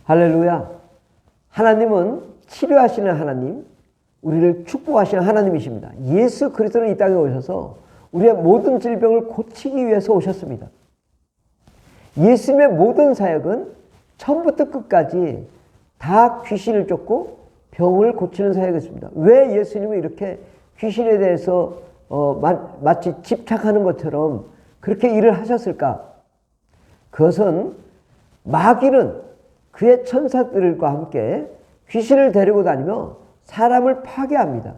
할렐루야. 하나님은 치료하시는 하나님, 우리를 축복하시는 하나님이십니다. 예수 그리스도는 이 땅에 오셔서 우리의 모든 질병을 고치기 위해서 오셨습니다. 예수님의 모든 사역은 처음부터 끝까지 다 귀신을 쫓고 병을 고치는 사역이었습니다. 왜 예수님은 이렇게 귀신에 대해서 마치 집착하는 것처럼 그렇게 일을 하셨을까? 그것은 마귀는 그의 천사들과 함께 귀신을 데리고 다니며 사람을 파괴합니다.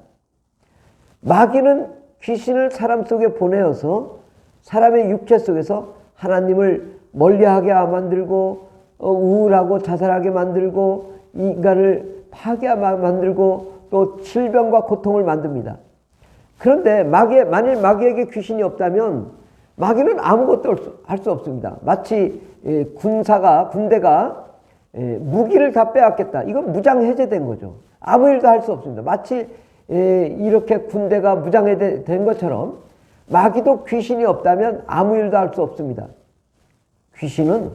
마귀는 귀신을 사람 속에 보내어서 사람의 육체 속에서 하나님을 멀리하게 만들고 우울하고 자살하게 만들고 인간을 파괴하게 만들고 또 질병과 고통을 만듭니다. 그런데 만일 마귀에게 귀신이 없다면 마귀는 아무것도 할 수 없습니다. 마치 군대가 무기를 다 빼앗겠다. 이건 무장해제된 거죠. 아무 일도 할 수 없습니다. 마치 이렇게 군대가 무장해제된 것처럼 마귀도 귀신이 없다면 아무 일도 할 수 없습니다. 귀신은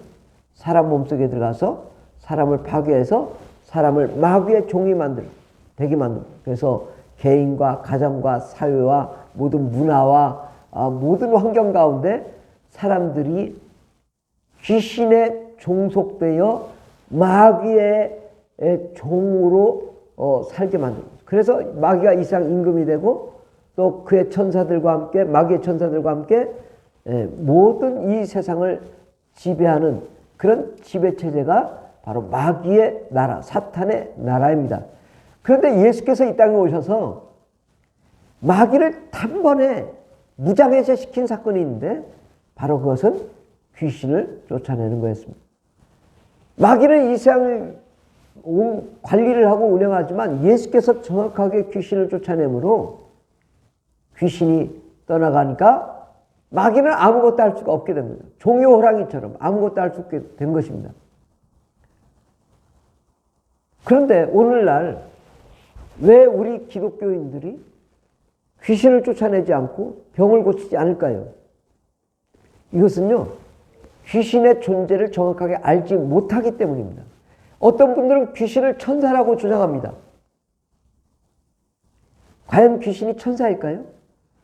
사람 몸속에 들어가서 사람을 파괴해서 사람을 마귀의 종이 되게 만듭니다. 그래서 개인과 가정과 사회와 모든 문화와 모든 환경 가운데 사람들이 귀신에 종속되어 마귀의 종으로 살게 만듭니다. 그래서 마귀가 이 세상 임금이 되고 또 그의 천사들과 함께 마귀의 천사들과 함께 모든 이 세상을 지배하는 그런 지배체제가 바로 마귀의 나라, 사탄의 나라입니다. 그런데 예수께서 이 땅에 오셔서 마귀를 단번에 무장해제시킨 사건이 있는데 바로 그것은 귀신을 쫓아내는 거였습니다. 마귀는 이 세상을 관리를 하고 운영하지만 예수께서 정확하게 귀신을 쫓아내므로 귀신이 떠나가니까 마귀는 아무것도 할 수가 없게 됩니다. 종이 호랑이처럼 아무것도 할 수 없게 된 것입니다. 그런데 오늘날 왜 우리 기독교인들이 귀신을 쫓아내지 않고 병을 고치지 않을까요? 이것은요, 귀신의 존재를 정확하게 알지 못하기 때문입니다. 어떤 분들은 귀신을 천사라고 주장합니다. 과연 귀신이 천사일까요?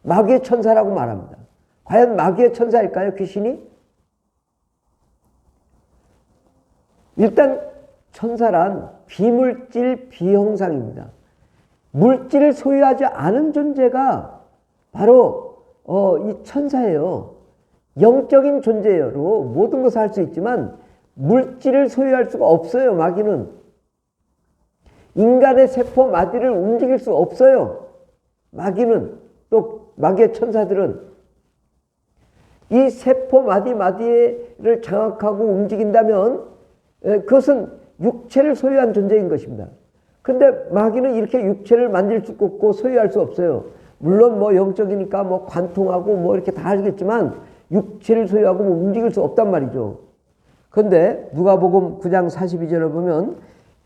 마귀의 천사라고 말합니다. 과연 마귀의 천사일까요, 귀신이? 일단 천사란 비물질 비형상입니다. 물질을 소유하지 않은 존재가 바로 이 천사예요. 영적인 존재로 모든 것을 할 수 있지만 물질을 소유할 수가 없어요. 마귀는 인간의 세포 마디를 움직일 수 없어요. 마귀는 또 마귀의 천사들은 이 세포 마디를 장악하고 움직인다면 그것은 육체를 소유한 존재인 것입니다. 그런데 마귀는 이렇게 육체를 만질 수 없고 소유할 수 없어요. 물론 뭐 영적이니까 뭐 관통하고 뭐 이렇게 다 하겠지만 육체를 소유하고 뭐 움직일 수 없단 말이죠. 그런데 누가복음 9장 42절을 보면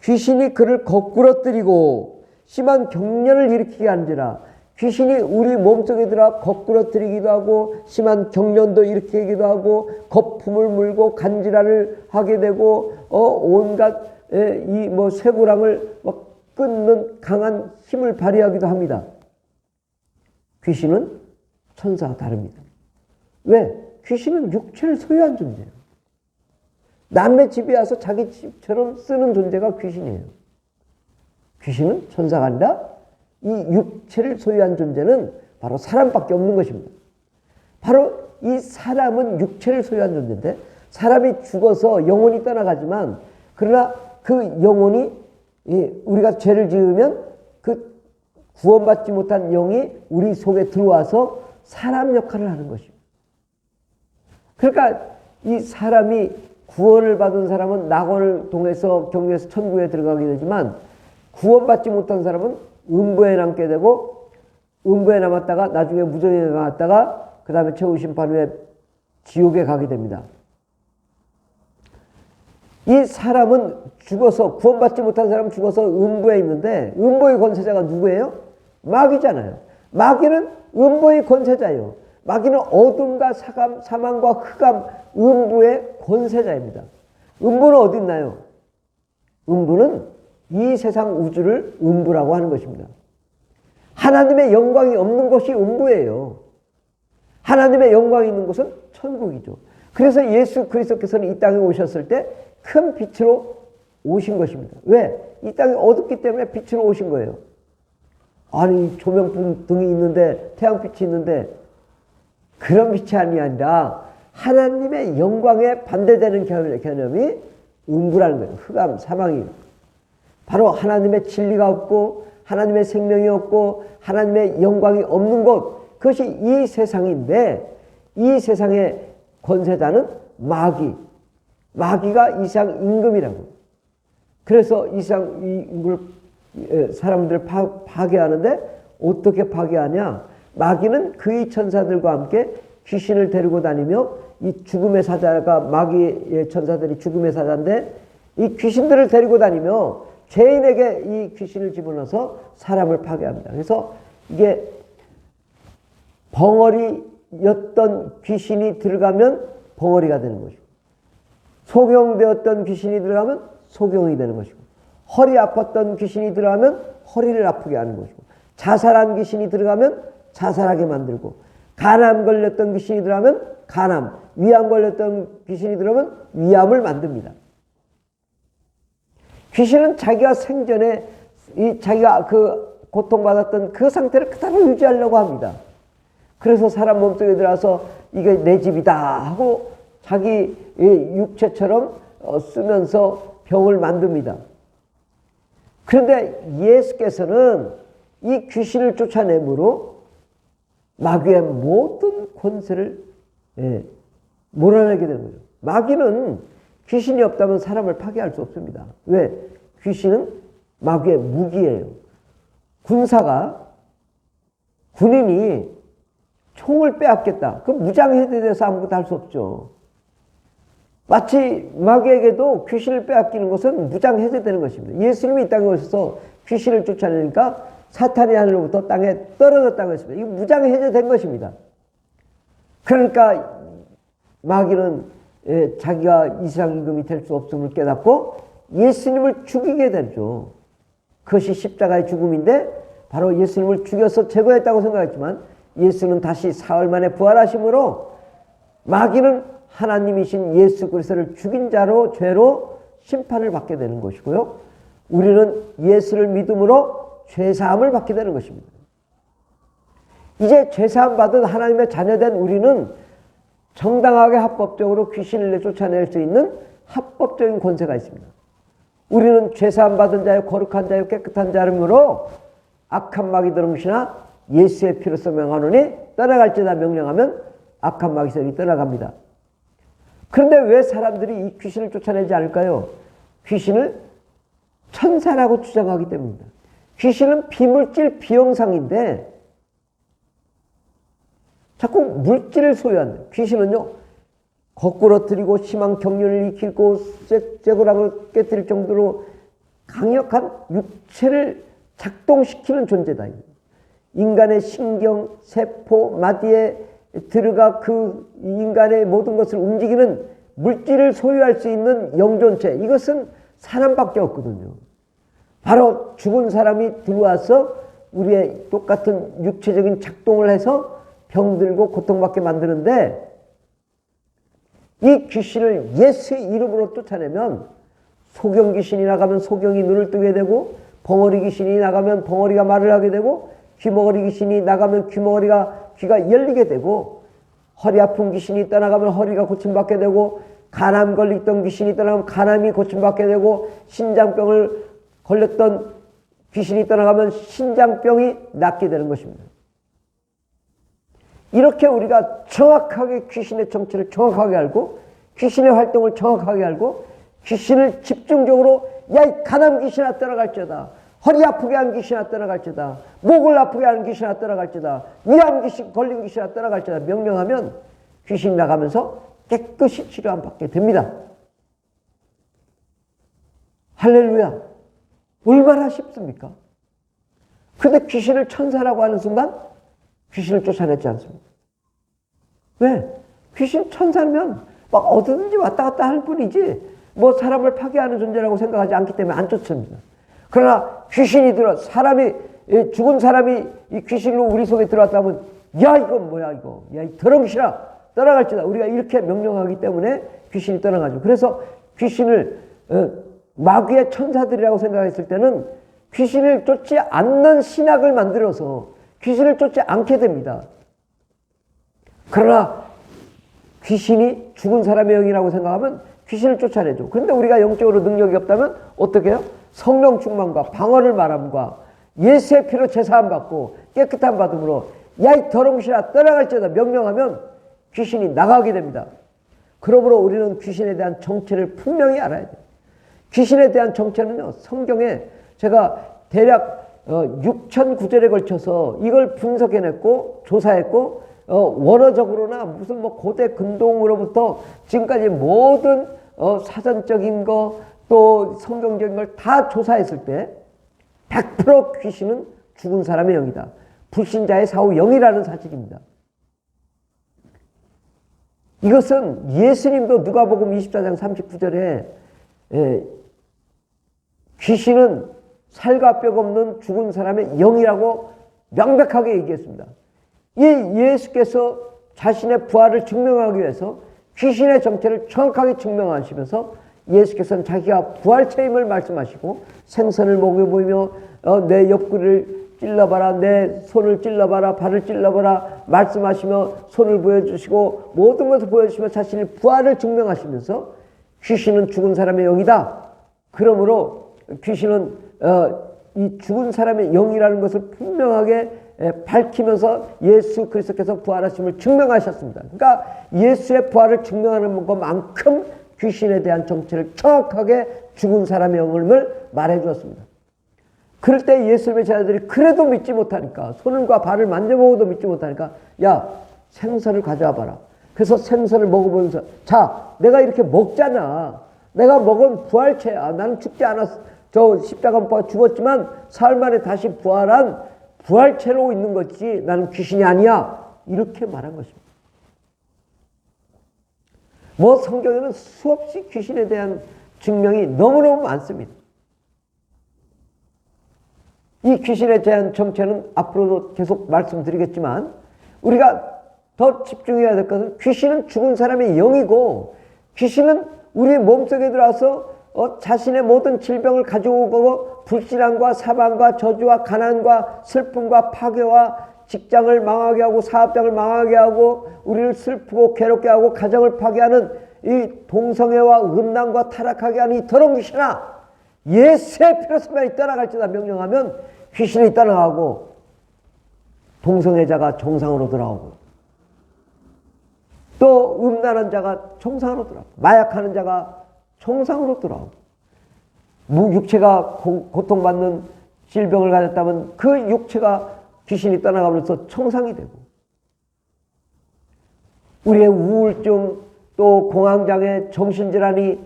귀신이 그를 거꾸러뜨리고 심한 경련을 일으키게 한지라. 귀신이 우리 몸속에 들어 거꾸러뜨리기도 하고 심한 경련도 일으키기도 하고 거품을 물고 간질환을 하게 되고 온갖 이 뭐 쇠고랑을 막 끊는 강한 힘을 발휘하기도 합니다. 귀신은 천사와 다릅니다. 왜? 귀신은 육체를 소유한 존재예요. 남의 집에 와서 자기 집처럼 쓰는 존재가 귀신이에요. 귀신은 천사가 아니라 이 육체를 소유한 존재는 바로 사람밖에 없는 것입니다. 바로 이 사람은 육체를 소유한 존재인데 사람이 죽어서 영혼이 떠나가지만 그러나 그 영혼이 우리가 죄를 지으면 그 구원받지 못한 영이 우리 속에 들어와서 사람 역할을 하는 것입니다. 그러니까 이 사람이 구원을 받은 사람은 낙원을 통해서 경유해서 천국에 들어가게 되지만 구원받지 못한 사람은 음부에 남게 되고 음부에 남았다가 나중에 무정에 남았다가 그 다음에 최후 심판 후에 지옥에 가게 됩니다. 이 사람은 죽어서 구원받지 못한 사람은 죽어서 음부에 있는데 음부의 권세자가 누구예요? 마귀잖아요. 마귀는 음부의 권세자예요. 마귀는 어둠과 사망과 흑암 음부의 권세자입니다. 음부는 어디 있나요? 음부는 이 세상 우주를 음부라고 하는 것입니다. 하나님의 영광이 없는 것이 음부예요. 하나님의 영광이 있는 곳은 천국이죠. 그래서 예수 그리스도께서는 이 땅에 오셨을 때 큰 빛으로 오신 것입니다. 왜? 이 땅이 어둡기 때문에 빛으로 오신 거예요. 아니, 조명등이 있는데, 태양빛이 있는데, 그런 빛이 아니라 하나님의 영광에 반대되는 개념이 음부라는 거예요. 흑암, 사망이에요. 바로 하나님의 진리가 없고, 하나님의 생명이 없고, 하나님의 영광이 없는 곳, 그것이 이 세상인데, 이 세상의 권세자는 마귀가 이 세상 임금이라고. 그래서 이 세상 임금을 사람들을 파괴하는데 어떻게 파괴하냐? 마귀는 그의 천사들과 함께 귀신을 데리고 다니며 이 죽음의 사자가 마귀의 천사들이 죽음의 사자인데 이 귀신들을 데리고 다니며 죄인에게 이 귀신을 집어넣어서 사람을 파괴합니다. 그래서 이게 벙어리였던 귀신이 들어가면 벙어리가 되는 것이고 소경되었던 귀신이 들어가면 소경이 되는 것이고 허리 아팠던 귀신이 들어가면 허리를 아프게 하는 것이고 자살한 귀신이 들어가면 자살하게 만들고 간암 걸렸던 귀신이 들어가면 간암, 위암 걸렸던 귀신이 들어가면 위암을 만듭니다. 귀신은 자기가 생전에 자기가 그 고통받았던 그 상태를 그대로 유지하려고 합니다. 그래서 사람 몸속에 들어와서 이게 내 집이다 하고 자기 육체처럼 쓰면서 병을 만듭니다. 그런데 예수께서는 이 귀신을 쫓아내므로 마귀의 모든 권세를 몰아내게 되는 거죠. 마귀는 귀신이 없다면 사람을 파괴할 수 없습니다. 왜? 귀신은 마귀의 무기예요. 군인이 총을 빼앗겠다. 그 무장해제돼서 아무것도 할 수 없죠. 마치 마귀에게도 귀신을 빼앗기는 것은 무장해제되는 것입니다. 예수님이 이 땅에 오셔서 귀신을 쫓아내니까 사탄이 하늘로부터 땅에 떨어졌다고 했습니다. 이게 무장해제된 것입니다. 그러니까 마귀는 자기가 이 세상 임금이 될 수 없음을 깨닫고 예수님을 죽이게 되죠. 그것이 십자가의 죽음인데 바로 예수님을 죽여서 제거했다고 생각했지만 예수는 다시 사흘 만에 부활하심으로 마귀는 하나님이신 예수 그리스도를 죽인 자로 죄로 심판을 받게 되는 것이고요. 우리는 예수를 믿음으로 죄사함을 받게 되는 것입니다. 이제 죄사함 받은 하나님의 자녀된 우리는 정당하게 합법적으로 귀신을 내쫓아낼 수 있는 합법적인 권세가 있습니다. 우리는 죄사함 받은 자요 거룩한 자요 깨끗한 자름으로 악한 마귀들은 것이나 예수의 피로써 명하노니 떠나갈지다 명령하면 악한 마귀들이 떠나갑니다. 그런데 왜 사람들이 이 귀신을 쫓아내지 않을까요? 귀신을 천사라고 주장하기 때문입니다. 귀신은 비물질 비형상인데 자꾸 물질을 소유한다. 귀신은요 거꾸로 들이고 심한 경련을 일으키고 쇠고랑을 깨뜨릴 정도로 강력한 육체를 작동시키는 존재다. 인간의 신경, 세포, 마디에 들어가 그 인간의 모든 것을 움직이는 물질을 소유할 수 있는 영존체, 이것은 사람밖에 없거든요. 바로 죽은 사람이 들어와서 우리의 똑같은 육체적인 작동을 해서 병들고 고통받게 만드는데 이 귀신을 예수의 이름으로 쫓아내면 소경 귀신이 나가면 소경이 눈을 뜨게 되고 벙어리 귀신이 나가면 벙어리가 말을 하게 되고 귀머거리 귀신이 나가면 귀가 열리게 되고 허리 아픈 귀신이 떠나가면 허리가 고침받게 되고 간암 걸렸던 귀신이 떠나가면 간암이 고침받게 되고 신장병을 걸렸던 귀신이 떠나가면 신장병이 낫게 되는 것입니다. 이렇게 우리가 정확하게 귀신의 정체를 정확하게 알고 귀신의 활동을 정확하게 알고 귀신을 집중적으로 야, 이 간암 귀신아 떠나갈지어다. 허리 아프게 한 귀신아 떠나갈지어다. 목을 아프게 하는 귀신아 떠나갈지어다. 위암 귀신 걸린 귀신아 떠나갈지어다. 명령하면 귀신이 나가면서 깨끗이 치료함 받게 됩니다. 할렐루야. 얼마나 쉽습니까? 그런데 귀신을 천사라고 하는 순간 귀신을 쫓아냈지 않습니까? 왜? 귀신 천사면 막 어디든지 왔다 갔다 할 뿐이지 뭐 사람을 파괴하는 존재라고 생각하지 않기 때문에 안 쫓습니다. 그러나 귀신이 들어 죽은 사람이 이 귀신으로 우리 속에 들어왔다면 야 이건 뭐야 이거 야 이 더러운시라 떠나갈지다 우리가 이렇게 명령하기 때문에 귀신이 떠나가죠. 그래서 귀신을 마귀의 천사들이라고 생각했을 때는 귀신을 쫓지 않는 신학을 만들어서 귀신을 쫓지 않게 됩니다. 그러나 귀신이 죽은 사람의 영이라고 생각하면 귀신을 쫓아내죠. 그런데 우리가 영적으로 능력이 없다면 어떻게 해요? 성령 충만과 방언을 말함과 예수의 피로 제사함 받고 깨끗함 받음으로 야 이 더러운시라 떠나갈지어다 명령하면 귀신이 나가게 됩니다. 그러므로 우리는 귀신에 대한 정체를 분명히 알아야 돼요. 귀신에 대한 정체는요, 성경에 제가 대략 6천 구절에 걸쳐서 이걸 분석해냈고 조사했고 원어적으로나 무슨 뭐 고대 근동으로부터 지금까지 모든 사전적인 거 또 성경적인 걸 다 조사했을 때 100% 귀신은 죽은 사람의 영이다. 불신자의 사후 영이라는 사실입니다. 이것은 예수님도 누가복음 24장 39절에 귀신은 살과 뼈가 없는 죽은 사람의 영이라고 명백하게 얘기했습니다. 이 예수께서 자신의 부활을 증명하기 위해서 귀신의 정체를 정확하게 증명하시면서 예수께서는 자기가 부활체임을 말씀하시고 생선을 먹여보이며 내 옆구리를 찔러봐라 내 손을 찔러봐라 발을 찔러봐라 말씀하시며 손을 보여주시고 모든 것을 보여주시며 자신의 부활을 증명하시면서 귀신은 죽은 사람의 영이다. 그러므로 귀신은 이 죽은 사람의 영이라는 것을 분명하게 밝히면서 예수 그리스도께서 부활하심을 증명하셨습니다. 그러니까 예수의 부활을 증명하는 것만큼 귀신에 대한 정체를 정확하게 죽은 사람의 영을 말해 주었습니다. 그럴 때 예수님의 제자들이 그래도 믿지 못하니까 손과 발을 만져보고도 믿지 못하니까 야 생선을 가져와 봐라. 그래서 생선을 먹어보면서 자 내가 이렇게 먹잖아. 내가 먹은 부활체야. 나는 죽지 않았어. 저 십자가 못 박아 죽었지만 사흘 만에 다시 부활한 부활체로 있는 거지 나는 귀신이 아니야. 이렇게 말한 것입니다. 뭐 성경에는 수없이 귀신에 대한 증명이 너무너무 많습니다. 이 귀신에 대한 정체는 앞으로도 계속 말씀드리겠지만 우리가 더 집중해야 될 것은 귀신은 죽은 사람의 영이고 귀신은 우리 몸속에 들어와서 자신의 모든 질병을 가지고 오고 불신앙과 사방과 저주와 가난과 슬픔과 파괴와 직장을 망하게 하고 사업장을 망하게 하고 우리를 슬프고 괴롭게 하고 가정을 파괴하는 이 동성애와 음란과 타락하게 하는 이 더러운 귀신아 예수의 피로 스면이 떠나갈지다 명령하면 귀신이 떠나가고 동성애자가 정상으로 돌아오고 또 음란한 자가 정상으로 돌아오고 마약하는 자가 정상으로 돌아오고 육체가 고통받는 질병을 가졌다면 그 육체가 귀신이 떠나가면서 청상이 되고 우리의 우울증 또 공황장애 정신질환이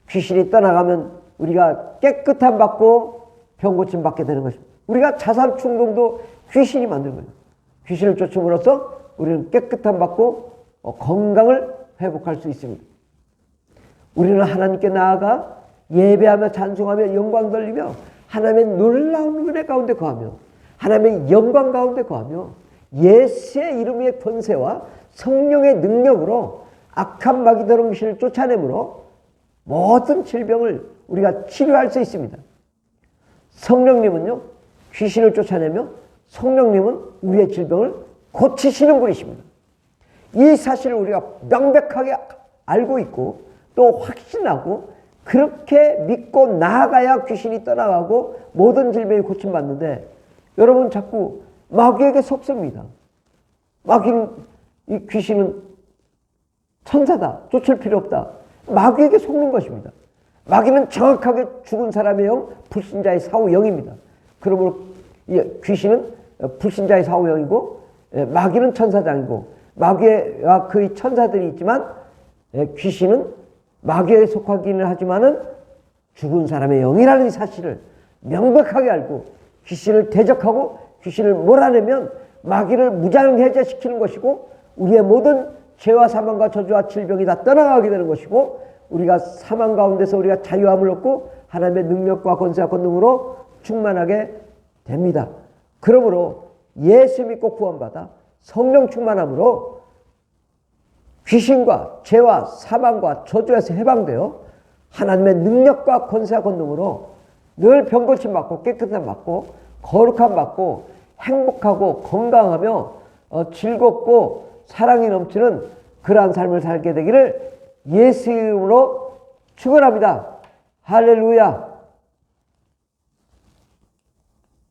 귀신이 떠나가면 우리가 깨끗함 받고 병고침 받게 되는 것입니다. 우리가 자살 충동도 귀신이 만든 거예요. 귀신을 쫓음으로써 우리는 깨끗함 받고 건강을 회복할 수 있습니다. 우리는 하나님께 나아가 예배하며 찬송하며 영광 돌리며 하나님의 놀라운 은혜 가운데 거하며 하나님의 영광 가운데 거하며 예수의 이름의 권세와 성령의 능력으로 악한 마귀 더러운 귀신을 쫓아내므로 모든 질병을 우리가 치료할 수 있습니다. 성령님은요 귀신을 쫓아내며 성령님은 우리의 질병을 고치시는 분이십니다. 이 사실을 우리가 명백하게 알고 있고 또 확신하고 그렇게 믿고 나아가야 귀신이 떠나가고 모든 질병이 고침받는데 여러분 자꾸 마귀에게 속습니다. 이 귀신은 천사다. 쫓을 필요 없다. 마귀에게 속는 것입니다. 마귀는 정확하게 죽은 사람의 영, 불신자의 사후 영입니다. 그러므로 귀신은 불신자의 사후 영이고 마귀는 천사장이고 마귀와 그의 천사들이 있지만 귀신은 마귀에 속하기는 하지만은 죽은 사람의 영이라는 사실을 명백하게 알고 귀신을 대적하고 귀신을 몰아내면 마귀를 무장해제시키는 것이고 우리의 모든 죄와 사망과 저주와 질병이 다 떠나가게 되는 것이고 우리가 사망 가운데서 우리가 자유함을 얻고 하나님의 능력과 권세와 권능으로 충만하게 됩니다. 그러므로 예수 믿고 구원받아 성령 충만함으로 귀신과 죄와 사망과 저주에서 해방되어 하나님의 능력과 권세와 권능으로 늘 병고침 받고 깨끗함 받고 거룩함 받고 행복하고 건강하며 즐겁고 사랑이 넘치는 그러한 삶을 살게 되기를 예수 이름으로 축원합니다. 할렐루야.